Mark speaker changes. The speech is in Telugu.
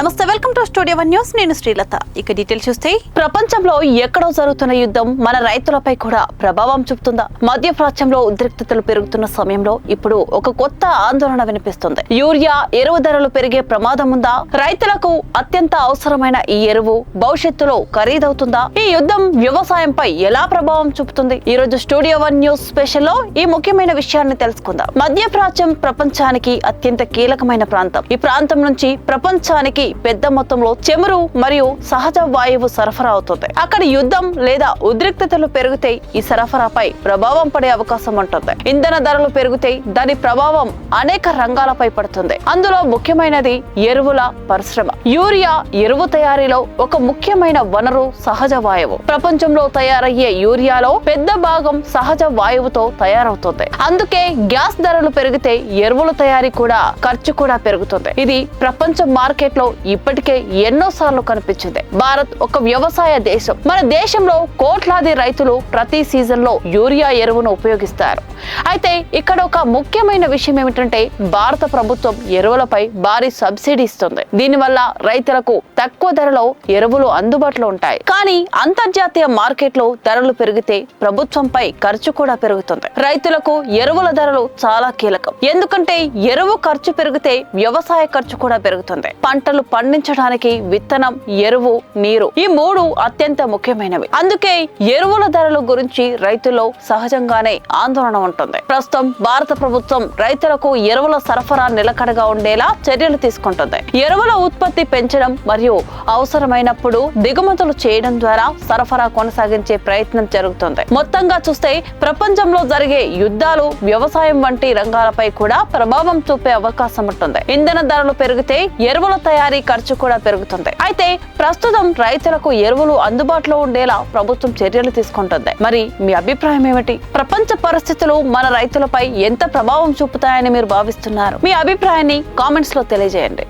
Speaker 1: నమస్తే, welcome to studio one news. నేను శ్రీలత. ఇక డీటెయిల్ చూస్తే, ప్రపంచంలో ఎక్కడో జరుగుతున్న యుద్ధం మన రైతులపై కూడా ప్రభావం చూపుతుందా? మధ్యప్రాచ్యంలో ఉద్రిక్తతలు పెరుగుతున్న సమయంలో ఇప్పుడు ఒక కొత్త ఆందోళన వినిపిస్తుంది. యూరియా ఎరువు ధరలు పెరిగే ప్రమాదం ఉందా? రైతులకు అత్యంత అవసరమైన ఈ ఎరువు భవిష్యత్తులో ఖరీదవుతుందా? ఈ యుద్ధం వ్యవసాయంపై ఎలా ప్రభావం చూపుతుంది? ఈ రోజు స్టూడియో వన్ న్యూస్ స్పెషల్ లో ఈ ముఖ్యమైన విషయాన్ని తెలుసుకుందాం. మధ్యప్రాచ్యం ప్రపంచానికి అత్యంత కీలకమైన ప్రాంతం. ఈ ప్రాంతం నుంచి ప్రపంచానికి పెద్ద మొత్తంలో చమురు మరియు సహజ వాయువు సరఫరా అవుతుంది. అక్కడ యుద్ధం లేదా ఉద్రిక్తతలు పెరిగితే ఈ సరఫరాపై ప్రభావం పడే అవకాశం ఉంటుంది. ఇంధన ధరలు పెరిగితే దాని ప్రభావం అనేక రంగాలపై పడుతుంది. అందులో ముఖ్యమైనది ఎరువుల పరిశ్రమ. యూరియా ఎరువు తయారీలో ఒక ముఖ్యమైన వనరు సహజ వాయువు. ప్రపంచంలో తయారయ్యే యూరియాలో పెద్ద భాగం సహజ వాయువుతో తయారవుతుంది. అందుకే గ్యాస్ ధరలు పెరిగితే ఎరువుల తయారీ కూడా ఖర్చు కూడా పెరుగుతుంది. ఇది ప్రపంచ మార్కెట్ లో ఇప్పటికే ఎన్నో సార్లు కనిపించింది. భారత్ ఒక వ్యవసాయ దేశం. మన దేశంలో కోట్లాది రైతులు ప్రతి సీజన్ లో యూరియా ఎరువును ఉపయోగిస్తారు. అయితే ఇక్కడ ఒక ముఖ్యమైన విషయం ఏమిటంటే, భారత ప్రభుత్వం ఎరువులపై భారీ సబ్సిడీ ఇస్తుంది. దీనివల్ల రైతులకు తక్కువ ధరలో ఎరువులు అందుబాటులో ఉంటాయి. కానీ అంతర్జాతీయ మార్కెట్ లో ధరలు పెరిగితే ప్రభుత్వంపై ఖర్చు కూడా పెరుగుతుంది. రైతులకు ఎరువుల ధరలు చాలా కీలకం. ఎందుకంటే ఎరువు ఖర్చు పెరిగితే వ్యవసాయ ఖర్చు కూడా పెరుగుతుంది. పంటలు పండించడానికి విత్తనం, ఎరువు, నీరు ఈ మూడు అత్యంత ముఖ్యమైనవి. అందుకే ఎరువుల ధరల గురించి రైతుల్లో సహజంగానే ఆందోళన ఉంటుంది. ప్రస్తుతం భారత ప్రభుత్వం రైతులకు ఎరువుల సరఫరా నిలకడగా ఉండేలా చర్యలు తీసుకుంటుంది. ఎరువుల ఉత్పత్తి పెంచడం మరియు అవసరమైనప్పుడు దిగుమతులు చేయడం ద్వారా సరఫరా కొనసాగించే ప్రయత్నం జరుగుతుంది. మొత్తంగా చూస్తే ప్రపంచంలో జరిగే యుద్ధాలు వ్యవసాయం వంటి రంగాలపై కూడా ప్రభావం చూపే అవకాశం ఉంటుంది. ఇంధన ధరలు పెరిగితే ఎరువుల తయారీ ఖర్చు కూడా పెరుగుతుంది. అయితే ప్రస్తుతం రైతులకు ఎరువులు అందుబాటులో ఉండేలా ప్రభుత్వం చర్యలు తీసుకుంటుంది. మరి మీ అభిప్రాయం ఏమిటి? ప్రపంచ పరిస్థితులు మన రైతులపై ఎంత ప్రభావం చూపుతాయని మీరు భావిస్తున్నారు? మీ అభిప్రాయాన్ని కామెంట్స్ లో తెలియజేయండి.